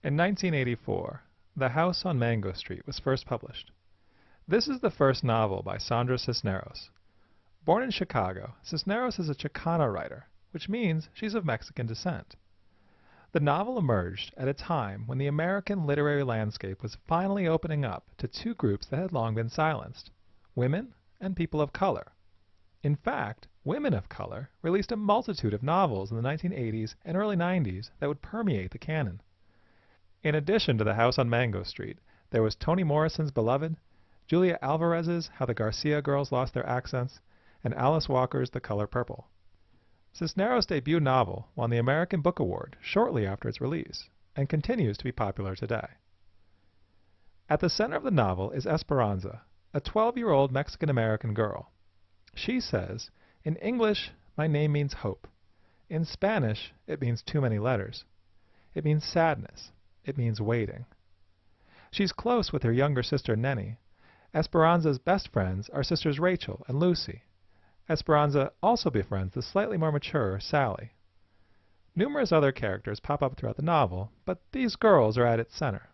In 1984, The House on Mango Street was first published. This is the first novel by Sandra Cisneros. Born in Chicago, Cisneros is a Chicana writer, which means she's of Mexican descent. The novel emerged at a time when the American literary landscape was finally opening up to two groups that had long been silenced: women and people of color. In fact, women of color released a multitude of novels in the 1980s and early 90s that would permeate the canon. In addition to The House on Mango Street, there was Toni Morrison's Beloved, Julia Alvarez's How the Garcia Girls Lost Their Accents, and Alice Walker's The Color Purple. Cisneros' debut novel won the American Book Award shortly after its release, and continues to be popular today. At the center of the novel is Esperanza, a 12-year-old Mexican-American girl. She says, "In English, my name means hope. In Spanish, it means too many letters. It means sadness. It means waiting." She's close with her younger sister Nenny. Esperanza's best friends are sisters Rachel and Lucy. Esperanza also befriends the slightly more mature Sally. Numerous other characters pop up throughout the novel, but these girls are at its center.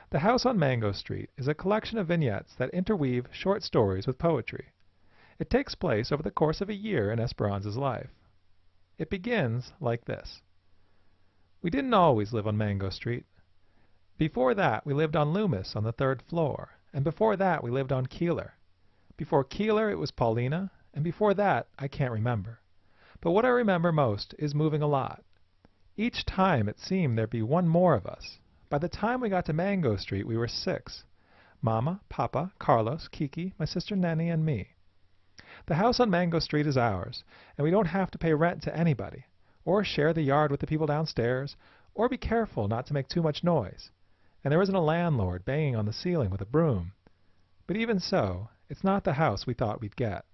The House on Mango Street is a collection of vignettes that interweave short stories with poetry. It takes place over the course of a year in Esperanza's life. It begins like this. We didn't always live on Mango Street. Before that, we lived on Loomis on the 3rd floor, and before that, we lived on Keeler. Before Keeler, it was Paulina, and before that, I can't remember. But what I remember most is moving a lot. Each time it seemed there'd be one more of us. By the time we got to Mango Street, we were 6. Mama, Papa, Carlos, Kiki, my sister Nenny, and me. The house on Mango Street is ours, and we don't have to pay rent to anybody, or share the yard with the people downstairs, or be careful not to make too much noise. And there isn't a landlord banging on the ceiling with a broom. But even so, it's not the house we thought we'd get.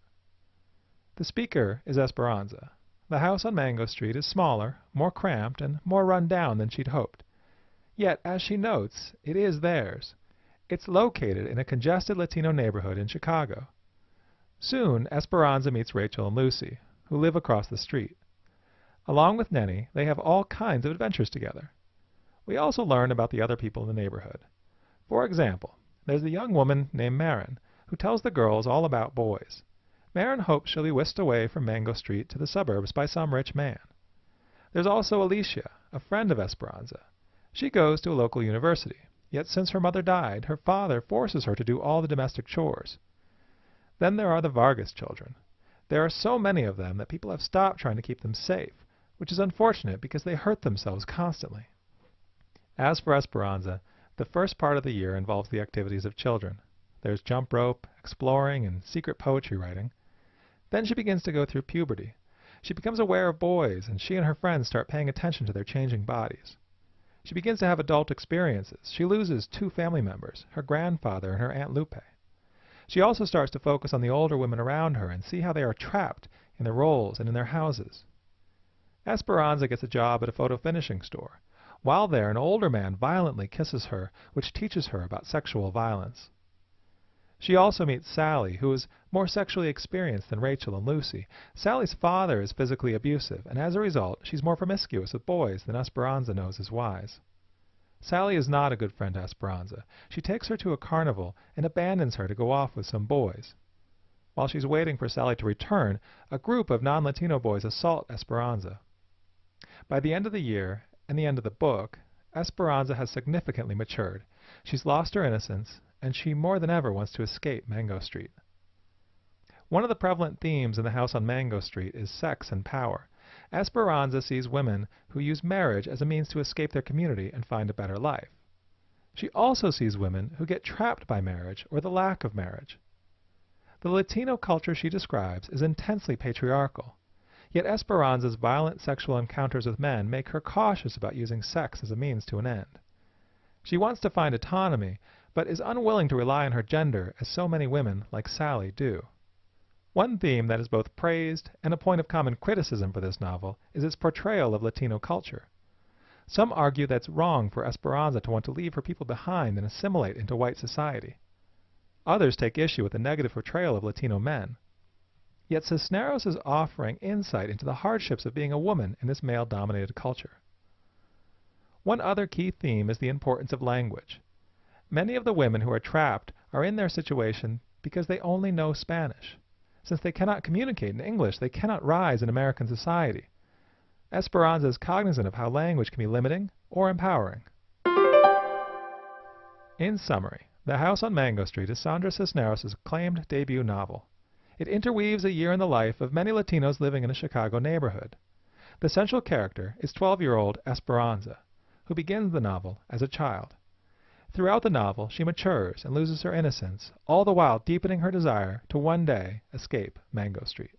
The speaker is Esperanza. The house on Mango Street is smaller, more cramped, and more run down than she'd hoped. Yet, as she notes, it is theirs. It's located in a congested Latino neighborhood in Chicago. Soon, Esperanza meets Rachel and Lucy, who live across the street. Along with Nenny, they have all kinds of adventures together. We also learn about the other people in the neighborhood. For example, there's the young woman named Marin, who tells the girls all about boys. Marin hopes she'll be whisked away from Mango Street to the suburbs by some rich man. There's also Alicia, a friend of Esperanza. She goes to a local university, yet since her mother died, her father forces her to do all the domestic chores. Then there are the Vargas children. There are so many of them that people have stopped trying to keep them safe, which is unfortunate because they hurt themselves constantly. As for Esperanza, the first part of the year involves the activities of children. There's jump rope, exploring, and secret poetry writing. Then she begins to go through puberty. She becomes aware of boys, and she and her friends start paying attention to their changing bodies. She begins to have adult experiences. She loses 2 family members, her grandfather and her Aunt Lupe. She also starts to focus on the older women around her and see how they are trapped in their roles and in their houses. Esperanza gets a job at a photo finishing store. While there, an older man violently kisses her, which teaches her about sexual violence. She also meets Sally, who is more sexually experienced than Rachel and Lucy. Sally's father is physically abusive, and as a result, she's more promiscuous with boys than Esperanza knows is wise. Sally is not a good friend to Esperanza. She takes her to a carnival and abandons her to go off with some boys. While she's waiting for Sally to return, a group of non-Latino boys assault Esperanza. By the end of the year, and the end of the book, Esperanza has significantly matured. She's lost her innocence, and she more than ever wants to escape Mango Street. One of the prevalent themes in The House on Mango Street is sex and power. Esperanza sees women who use marriage as a means to escape their community and find a better life. She also sees women who get trapped by marriage or the lack of marriage. The Latino culture she describes is intensely patriarchal, yet Esperanza's violent sexual encounters with men make her cautious about using sex as a means to an end. She wants to find autonomy, but is unwilling to rely on her gender as so many women, like Sally, do. One theme that is both praised and a point of common criticism for this novel is its portrayal of Latino culture. Some argue that it's wrong for Esperanza to want to leave her people behind and assimilate into white society. Others take issue with the negative portrayal of Latino men. Yet Cisneros is offering insight into the hardships of being a woman in this male-dominated culture. One other key theme is the importance of language. Many of the women who are trapped are in their situation because they only know Spanish. Since they cannot communicate in English, they cannot rise in American society. Esperanza is cognizant of how language can be limiting or empowering. In summary, The House on Mango Street is Sandra Cisneros' acclaimed debut novel. It interweaves a year in the life of many Latinos living in a Chicago neighborhood. The central character is 12-year-old Esperanza, who begins the novel as a child. Throughout the novel, she matures and loses her innocence, all the while deepening her desire to one day escape Mango Street.